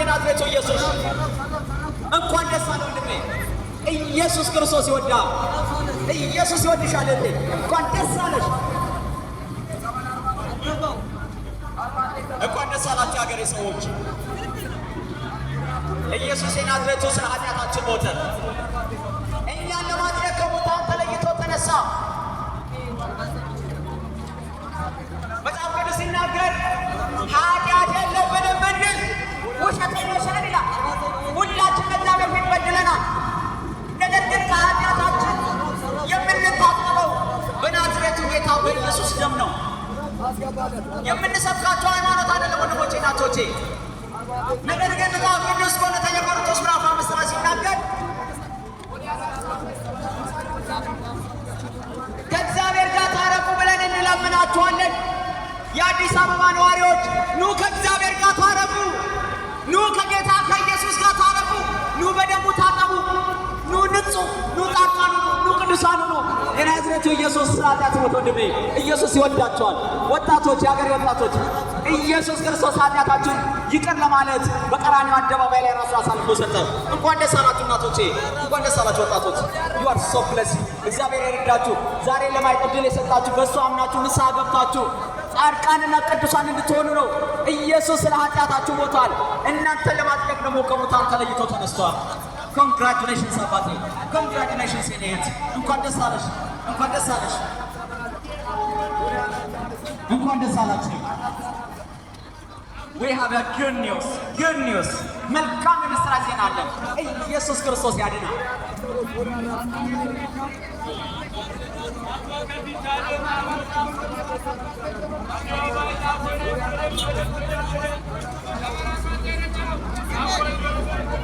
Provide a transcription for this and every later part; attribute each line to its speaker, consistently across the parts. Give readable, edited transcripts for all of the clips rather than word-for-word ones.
Speaker 1: የናዝሬቱ ኢየሱስ እንኳን ደስ አለ ወንድሜ። ኢየሱስ ክርስቶስ ይወዳል። ኢየሱስ ይወድሻል። እንኳን ደስ አለሽ። እንኳን ደስ አላችሁ የአገሬ ሰዎች። ኢየሱስ የናዝሬቱ ስለ ኃጢአታችን ሞተ። እኛን ለማድረግ ከሙታን ተለይቶ ተነሳ። መጽሐፍ ቅዱስ ሲናገር ኃጢአት የለብንም ብንል ውሸተኞች ነን ይላል። ሁላችን በእግዚአብሔር ፊት በድለናል። ነገር ግን ከኃጢአታችን የምንታጠበው በናዝሬቱ ጌታ በኢየሱስ ደም ነው። የምንሰብካቸው ሃይማኖት አይደለም ወንድሞቼ እናቶቼ። ነገር ግን መጽሐፍ ቅዱስ በሁለተኛ ቆሮንቶስ ምዕራፍ 5 ላይ ሲናገር ከእግዚአብሔር ጋር ታረቁ ብለን እንለምናችኋለን። የአዲስ አበባ ነዋሪዎች ኑ ከእግዚአብሔር ጋር ታረቁ፣ ኑ ከጌታ ከኢየሱስ ጋር ታረቁ፣ ኑ በደሙ ታጠቡ፣ ኑ ንጹህ፣ ኑ ጻድቃን፣ ኑ ቅዱሳን ሁኑ። የናዝሬቱ ኢየሱስ ስለ ኃጢአት ሞተ ወንድሜ። ኢየሱስ ይወዳቸዋል። ወጣቶች፣ የአገሬ ወጣቶች ኢየሱስ ክርስቶስ ኃጢአታችሁን ይቅር ለማለት በቀራንዮ አደባባይ ላይ ራሱ አሳልፎ ሰጠ። እንኳን ደስ አላችሁ እናቶቼ፣ እንኳን ደስ አላችሁ ወጣቶች። you are so blessed። እግዚአብሔር ይርዳችሁ። ዛሬ ለማየት ዕድል የሰጣችሁ በእሱ አምናችሁ ንስሐ ገብታችሁ ጻድቃንና ቅዱሳን እንድትሆኑ ነው። ኢየሱስ ስለ ኃጢአታችሁ ሞቷል። እናንተ ለማጽደቅ ደግሞ ከሙታን ተለይቶ ተነስቷል። ኮንግራቹሌሽንስ አባቴ፣ ኮንግራቹሌሽንስ የኔ እህት፣ እንኳን ደስ አለሽ፣ እንኳን ደስ አለሽ፣ እንኳን ደስ አላችሁ። we have a good news መልካም የምስራች ዜና አለን። ኢየሱስ ክርስቶስ ያድናል።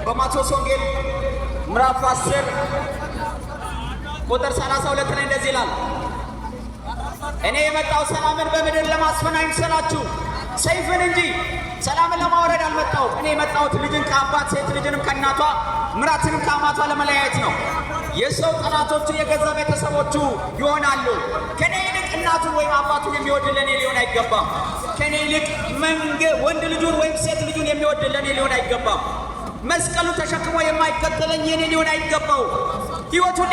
Speaker 1: በማቴዎስ ወንጌል ምዕራፍ 10 ቁጥር 32 ላይ እንደዚህ ይላል፣ እኔ የመጣው ሰላምን በምድር ለማስፈን አይምሰላችሁ፣ ሰይፍን እንጂ ሰላምን ለማውረድ አልመጣሁም። እኔ የመጣሁት ልጅን ከአባት ሴት ልጅንም ከእናቷ ምራትንም ከአማቷ ለመለያየት ነው። የሰው ጠላቶቹ የገዛ ቤተሰቦቹ ይሆናሉ። ከኔ ይልቅ እናቱን ወይም አባቱን የሚወድ ለኔ ሊሆን አይገባም። ከኔ ይልቅ ወንድ ልጁን ወይም ሴት ልጁን የሚወድ ለኔ ሊሆን አይገባም። መስቀሉ ተሸክሞ የማይከተለኝ የኔ ሊሆን አይገባው። ሕይወቱን